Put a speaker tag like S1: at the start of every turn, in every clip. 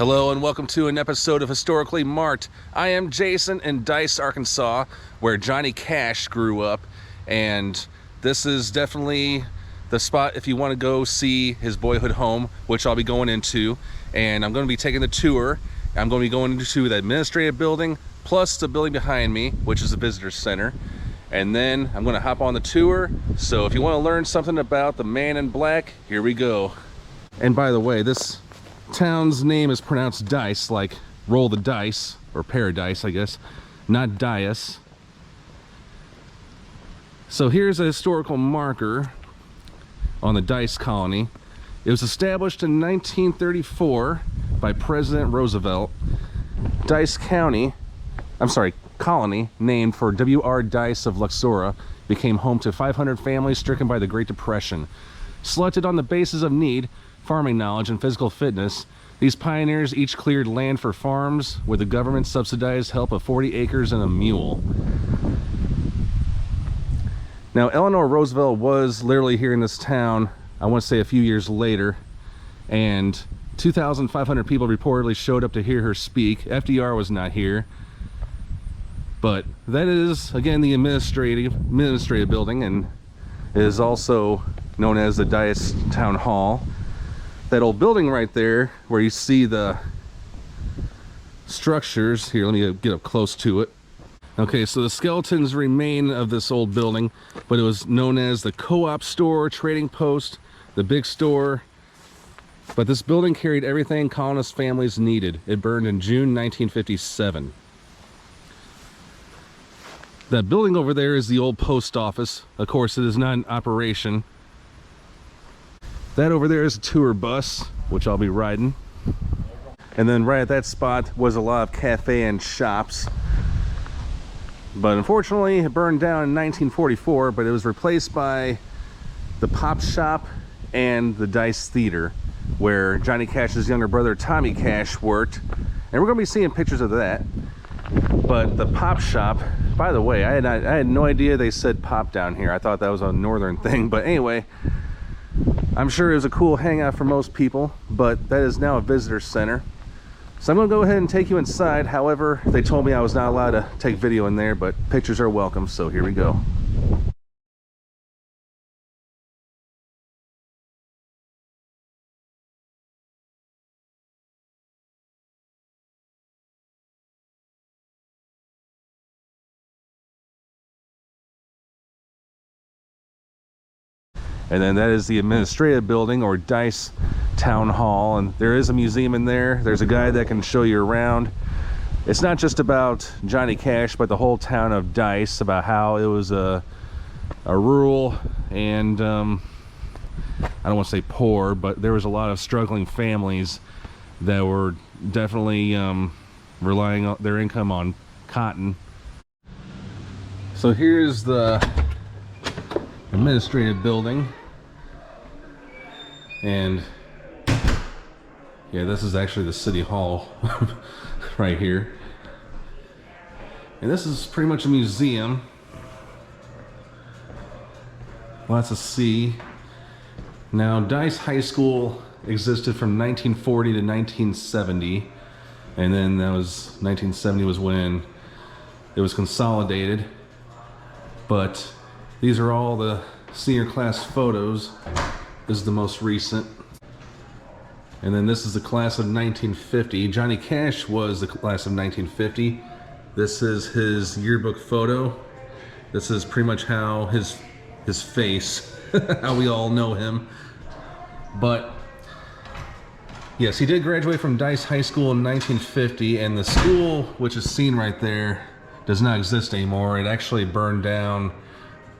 S1: Hello and welcome to an episode of Historically Marked. I am Jason in Dyess, Arkansas, where Johnny Cash grew up, and this is definitely the spot if you want to go see his boyhood home, which I'll be going into, and I'm going to be taking the tour. I'm going to be going into the administrative building, plus the building behind me, which is the visitor center, and then I'm going to hop on the tour. So if you want to learn something about the man in black, here we go. And by the way, this town's name is pronounced Dyess, like roll the dice, or paradise, I guess, not Dyess. So here's a historical marker on the Dyess colony. It was established in 1934 by President Roosevelt. Dyess colony, named for W.R. Dyess of Luxor, became home to 500 families stricken by the Great Depression. Selected on the basis of need, farming knowledge, and physical fitness, these pioneers each cleared land for farms with the government subsidized help of 40 acres and a mule. Now, Eleanor Roosevelt was literally here in this town, I want to say a few years later, and 2,500 people reportedly showed up to hear her speak. FDR was not here, but that is, again, the administrative building, and it is also known as the Dyess Town Hall. That old building right there where you see the structures here, let me get up close to it. Okay, so the skeletons remain of this old building, but it was known as the co-op store, trading post, the big store. But this building carried everything colonist families needed. It burned in June 1957. That building over there is the old post office. Of course, it is not in operation. That over there is a tour bus, which I'll be riding. And then right at that spot was a lot of cafe and shops. But unfortunately, it burned down in 1944, but it was replaced by the Pop Shop and the Dyess Theater, where Johnny Cash's younger brother, Tommy Cash, worked. And we're going to be seeing pictures of that. But the Pop Shop, by the way, I had no idea they said pop down here. I thought that was a northern thing. But anyway, I'm sure it was a cool hangout for most people, but that is now a visitor center. So I'm going to go ahead and take you inside. However, they told me I was not allowed to take video in there, but pictures are welcome, so here we go. And then that is the administrative building, or Dyess Town Hall, and there is a museum in there. There's a guy that can show you around. It's not just about Johnny Cash, but the whole town of Dyess, about how it was a rural and I don't want to say poor, but there was a lot of struggling families that were definitely relying on their income on cotton. So here's the administrative building, and yeah, this is actually the city hall right here, and this is pretty much a museum. Lots of sea. Now, Dyess High School existed from 1940 to 1970, and then that was 1970 was when it was consolidated. But these are all the senior class photos. This is the most recent. And then this is the class of 1950. Johnny Cash was the class of 1950. This is his yearbook photo. This is pretty much how his face, how we all know him. But yes, he did graduate from Dyess High School in 1950, and the school, which is seen right there, does not exist anymore. It actually burned down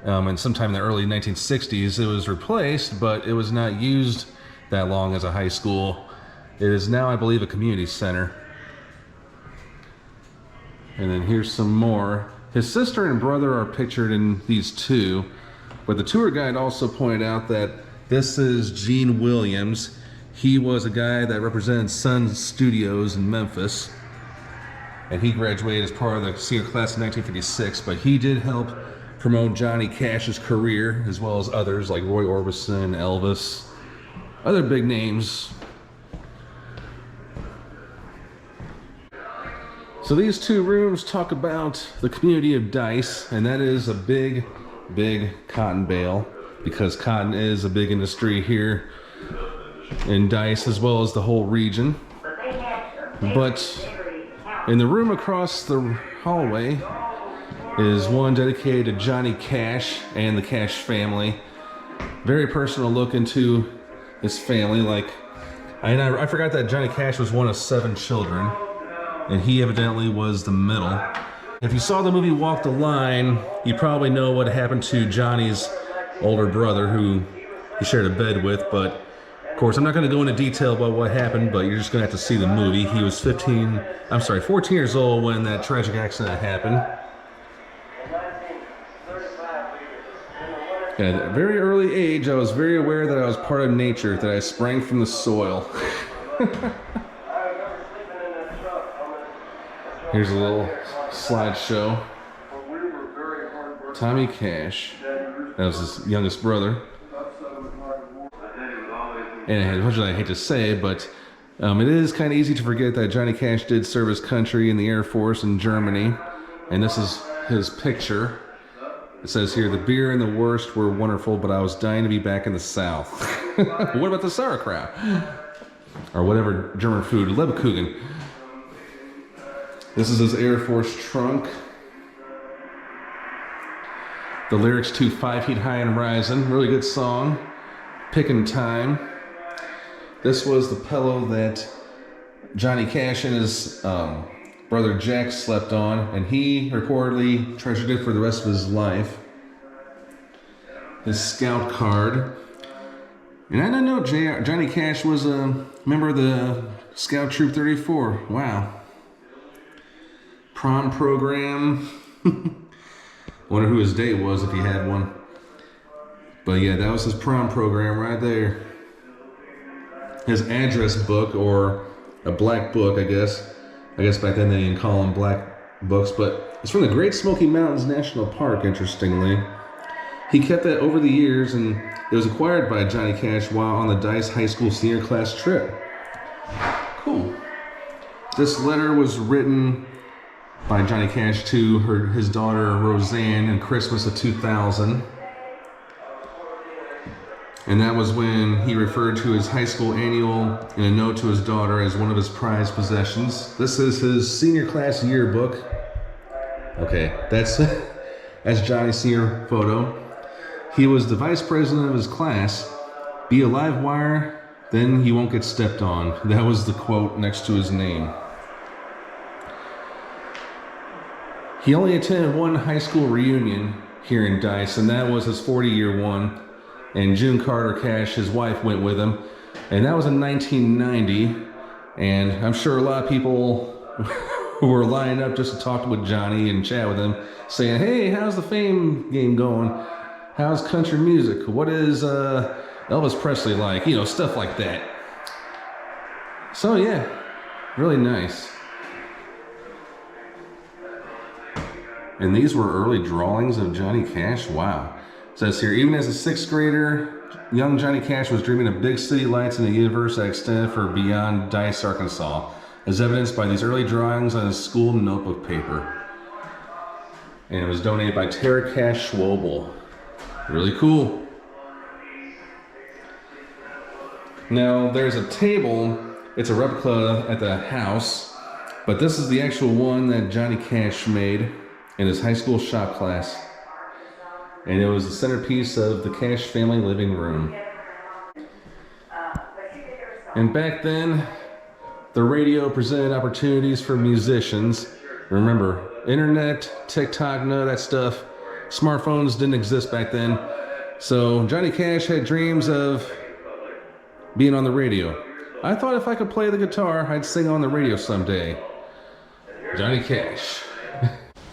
S1: and sometime in the early 1960s. It was replaced, but it was not used that long as a high school. It is now, I believe, a community center. And then here's some more. His sister and brother are pictured in these two, but the tour guide also pointed out that this is Gene Williams. He was a guy that represented Sun Studios in Memphis, and he graduated as part of the senior class in 1956, but he did help promote Johnny Cash's career, as well as others like Roy Orbison, Elvis, other big names. So these two rooms talk about the community of Dyess, and that is a big, big cotton bale, because cotton is a big industry here in Dyess as well as the whole region. But in the room across the hallway is one dedicated to Johnny Cash and the Cash family. Very personal look into his family. Like, I forgot that Johnny Cash was one of 7 children, and he evidently was the middle. If you saw the movie Walk the Line, you probably know what happened to Johnny's older brother, who he shared a bed with. But of course, I'm not going to go into detail about what happened, but you're just going to have to see the movie. He was 14 years old when that tragic accident happened. At a very early age, I was very aware that I was part of nature, that I sprang from the soil. Here's a little slideshow. Tommy Cash, that was his youngest brother. And as much as I hate to say it, but it is kind of easy to forget that Johnny Cash did serve his country in the Air Force in Germany. And this is his picture. It says here, the beer and the wurst were wonderful, but I was dying to be back in the South. What about the sauerkraut? Or whatever German food, Lebkuchen. This is his Air Force trunk. The lyrics to 5 Feet High and Rising, really good song. Pickin' Time. This was the pillow that Johnny Cash and his brother Jack slept on, and he reportedly treasured it for the rest of his life. His scout card. And I didn't know Johnny Cash was a member of the Scout Troop 34. Wow. Prom program. Wonder who his date was if he had one. But yeah, that was his prom program right there. His address book, or a black book, I guess. I guess back then they didn't call them black books, but it's from the Great Smoky Mountains National Park, interestingly. He kept that over the years, and it was acquired by Johnny Cash while on the Dyess High School senior class trip. Cool. This letter was written by Johnny Cash to his daughter Roseanne in Christmas of 2000. And that was when he referred to his high school annual in a note to his daughter as one of his prized possessions. This is his senior class yearbook. Okay, that's Johnny's senior photo. He was the vice president of his class. Be a live wire, then he won't get stepped on. That was the quote next to his name. He only attended one high school reunion here in Dyess, and that was his 40-year one. And June Carter Cash, his wife, went with him. And that was in 1990. And I'm sure a lot of people who were lining up just to talk with Johnny and chat with him, saying, hey, how's the fame game going? How's country music? What is Elvis Presley like? You know, stuff like that. So yeah, really nice. And these were early drawings of Johnny Cash. Wow. It says here, even as a 6th grader, young Johnny Cash was dreaming of big city lights in the universe that extended for beyond Dyess, Arkansas, as evidenced by these early drawings on his school notebook paper. And it was donated by Tara Cash Schwobel. Really cool. Now, there's a table. It's a replica at the house, but this is the actual one that Johnny Cash made in his high school shop class. And it was the centerpiece of the Cash family living room. And back then, the radio presented opportunities for musicians. Remember, internet, TikTok, none of that stuff. Smartphones didn't exist back then. So Johnny Cash had dreams of being on the radio. I thought if I could play the guitar, I'd sing on the radio someday. Johnny Cash.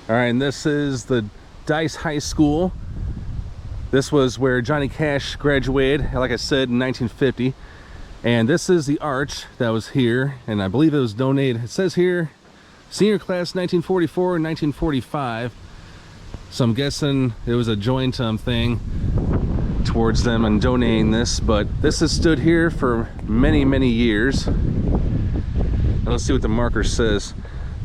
S1: All right, and this is the Dyess High School. This was where Johnny Cash graduated, like I said, in 1950. And this is the arch that was here, and I believe it was donated. It says here, senior class 1944 and 1945. So I'm guessing it was a joint thing towards them and donating this, but this has stood here for many, many years. And let's see what the marker says.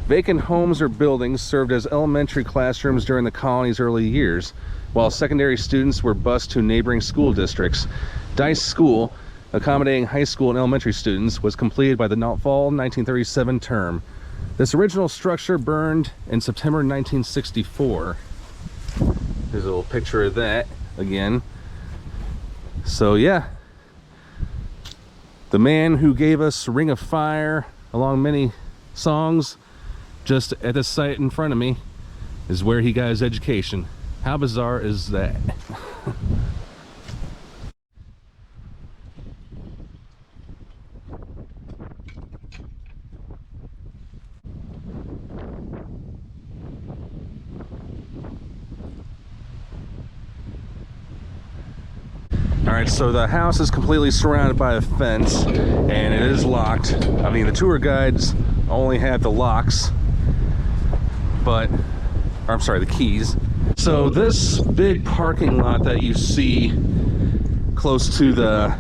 S1: Vacant homes or buildings served as elementary classrooms during the colony's early years, while secondary students were bused to neighboring school districts. Dyess School, accommodating high school and elementary students, was completed by the fall 1937 term. This original structure burned in September 1964. Here's a little picture of that again. So yeah, the man who gave us Ring of Fire along many songs, just at the site in front of me, is where he got his education. How bizarre is that? Alright, so the house is completely surrounded by a fence and it is locked. I mean, the tour guides only have the locks, but, or I'm sorry, the keys. So this big parking lot that you see close to the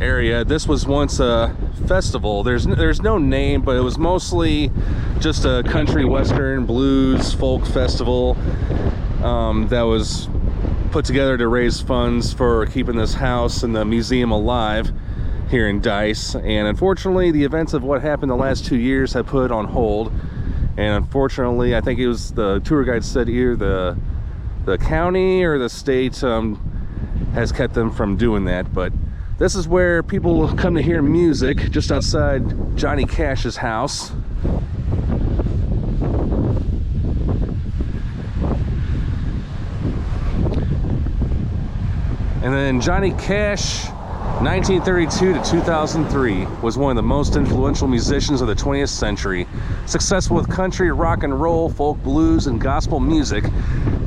S1: area, this was once a festival. There's no name, but it was mostly just a country western blues folk festival that was put together to raise funds for keeping this house and the museum alive here in Dyess. And unfortunately, the events of what happened the last 2 years have put it on hold. And unfortunately, I think it was the tour guide said either the county or the state has kept them from doing that. But this is where people come to hear music, just outside Johnny Cash's house. And then Johnny Cash, 1932 to 2003, was one of the most influential musicians of the 20th century. Successful with country, rock and roll, folk, blues, and gospel music,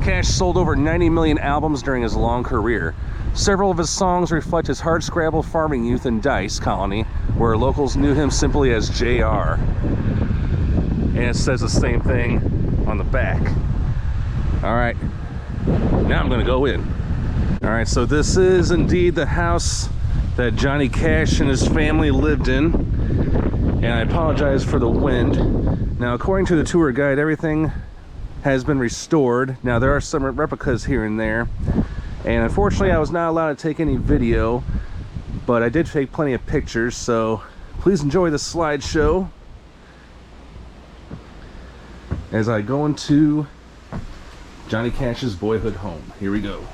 S1: Cash sold over 90 million albums during his long career. Several of his songs reflect his hardscrabble farming youth in Dyess colony, where locals knew him simply as JR. And it says the same thing on the back. All right, now I'm gonna go in. All right, so this is indeed the house that Johnny Cash and his family lived in. And I apologize for the wind. Now, according to the tour guide, everything has been restored. Now, there are some replicas here and there. And unfortunately, I was not allowed to take any video, but I did take plenty of pictures. So please enjoy the slideshow as I go into Johnny Cash's boyhood home. Here we go.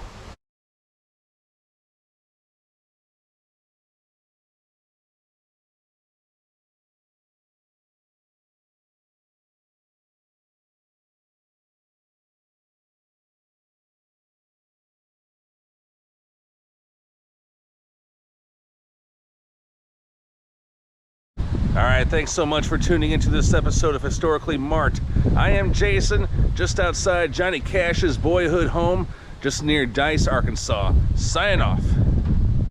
S1: All right, thanks so much for tuning into this episode of Historically Marked. I am Jason, just outside Johnny Cash's boyhood home, just near Dyess, Arkansas. Signing off.